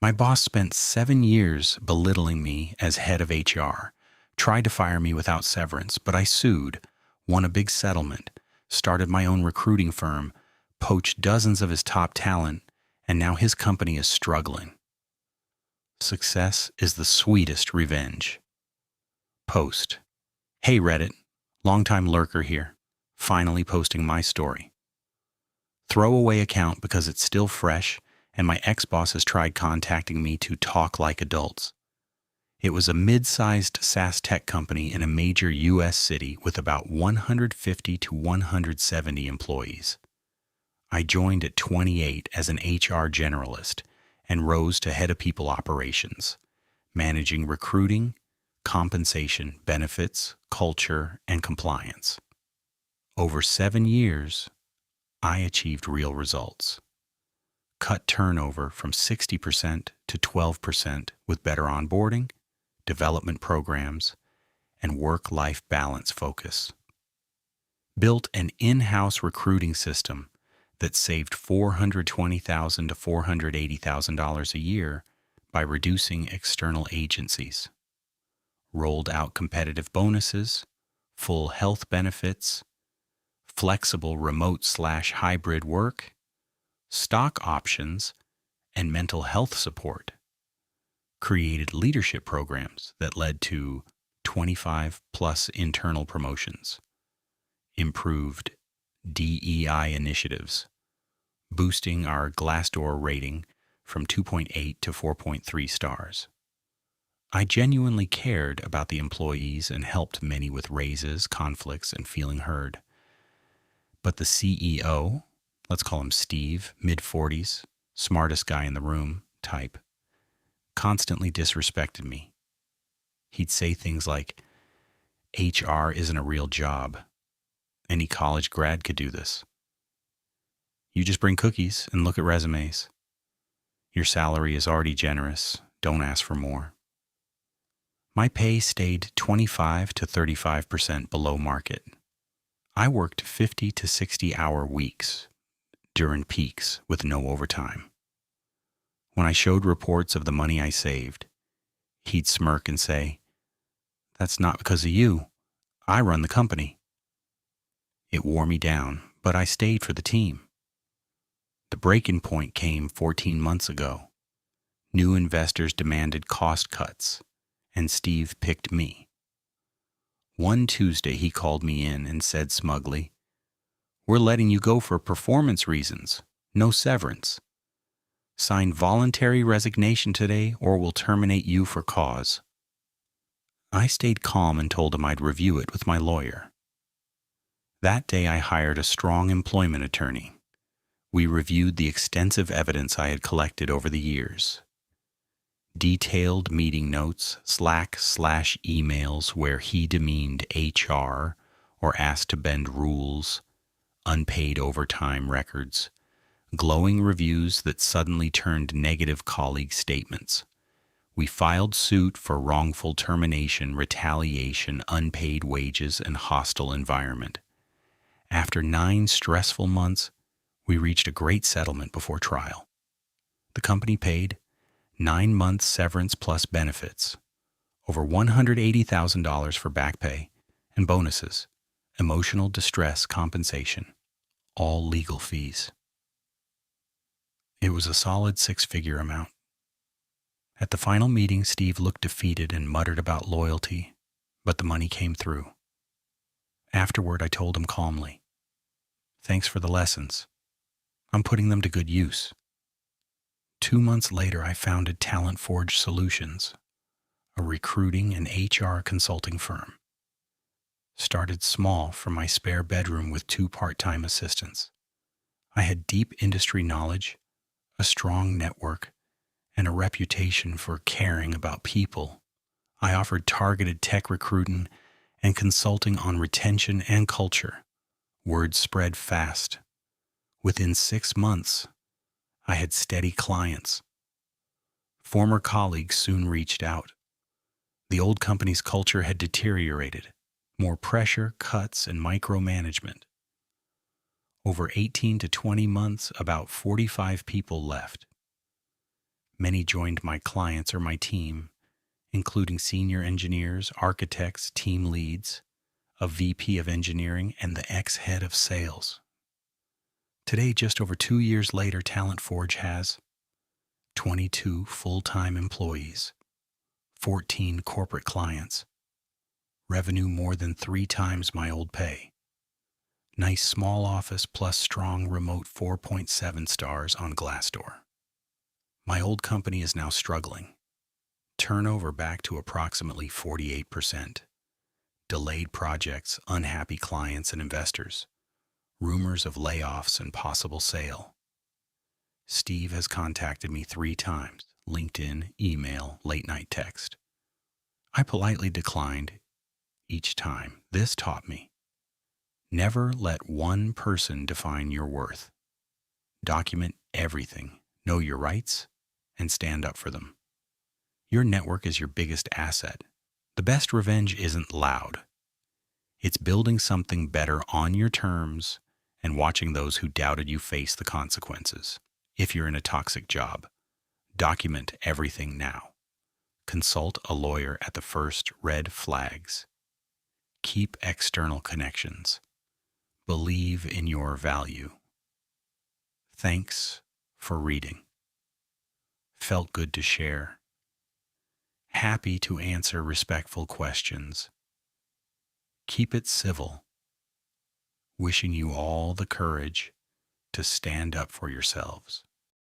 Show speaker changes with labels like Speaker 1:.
Speaker 1: My boss spent 7 years belittling me as head of HR, tried to fire me without severance, but I sued, won a big settlement, started my own recruiting firm, poached dozens of his top talent, and now his company is struggling. Success is the sweetest revenge. Post. Hey Reddit, longtime lurker here, finally posting my story. Throwaway account because it's still fresh and my ex-boss has tried contacting me to talk like adults. It was a mid-sized SaaS tech company in a major U.S. city with about 150 to 170 employees. I joined at 28 as an HR generalist and rose to head of people operations, managing recruiting, compensation, benefits, culture, and compliance. Over 7 years, I achieved real results. Cut turnover from 60% to 12% with better onboarding, development programs, and work-life balance focus. Built an in-house recruiting system that saved $420,000 to $480,000 a year by reducing external agencies. Rolled out competitive bonuses, full health benefits, flexible remote/hybrid work, stock options, and mental health support. Created leadership programs that led to 25+ internal promotions. Improved DEI initiatives, boosting our Glassdoor rating from 2.8 to 4.3 stars. I genuinely cared about the employees and helped many with raises, conflicts, and feeling heard. But the CEO, let's call him Steve, mid-40s, smartest guy in the room type, constantly disrespected me. He'd say things like, HR isn't a real job. Any college grad could do this. You just bring cookies and look at resumes. Your salary is already generous. Don't ask for more. My pay stayed 25 to 35% below market. I worked 50 to 60-hour weeks during peaks with no overtime. When I showed reports of the money I saved, he'd smirk and say, "That's not because of you. I run the company." It wore me down, but I stayed for the team. The breaking point came 14 months ago. New investors demanded cost cuts, and Steve picked me. One Tuesday he called me in and said smugly, "We're letting you go for performance reasons, no severance. Sign voluntary resignation today or we'll terminate you for cause." I stayed calm and told him I'd review it with my lawyer. That day I hired a strong employment attorney. We reviewed the extensive evidence I had collected over the years. Detailed meeting notes, Slack/emails where he demeaned HR or asked to bend rules, unpaid overtime records, glowing reviews that suddenly turned negative colleague statements. We filed suit for wrongful termination, retaliation, unpaid wages, and hostile environment. After 9 stressful months, we reached a great settlement before trial. The company paid 9 months severance plus benefits, over $180,000 for back pay and bonuses, emotional distress compensation, all legal fees. It was a solid 6-figure amount. At the final meeting, Steve looked defeated and muttered about loyalty, but the money came through. Afterward, I told him calmly, "Thanks for the lessons. I'm putting them to good use." 2 months later, I founded Talent Forge Solutions, a recruiting and HR consulting firm. Started small from my spare bedroom with 2 part-time assistants. I had deep industry knowledge, a strong network, and a reputation for caring about people. I offered targeted tech recruiting and consulting on retention and culture. Word spread fast. Within 6 months, I had steady clients. Former colleagues soon reached out. The old company's culture had deteriorated. More pressure, cuts, and micromanagement. Over 18 to 20 months, about 45 people left. Many joined my clients or my team, including senior engineers, architects, team leads, a VP of engineering, and the ex-head of sales. Today, just over 2 years later, Talent Forge has 22 full-time employees, 14 corporate clients, revenue more than 3 times my old pay. Nice small office plus strong remote 4.7 stars on Glassdoor. My old company is now struggling. Turnover back to approximately 48%. Delayed projects, unhappy clients and investors. Rumors of layoffs and possible sale. Steve has contacted me 3 times, LinkedIn, email, late-night text. I politely declined each time. This taught me: never let one person define your worth. Document everything, know your rights, and stand up for them. Your network is your biggest asset. The best revenge isn't loud. It's building something better on your terms and watching those who doubted you face the consequences. If you're in a toxic job, document everything now. Consult a lawyer at the first red flags. Keep external connections. Believe in your value. Thanks for reading. Felt good to share. Happy to answer respectful questions. Keep it civil. Wishing you all the courage to stand up for yourselves.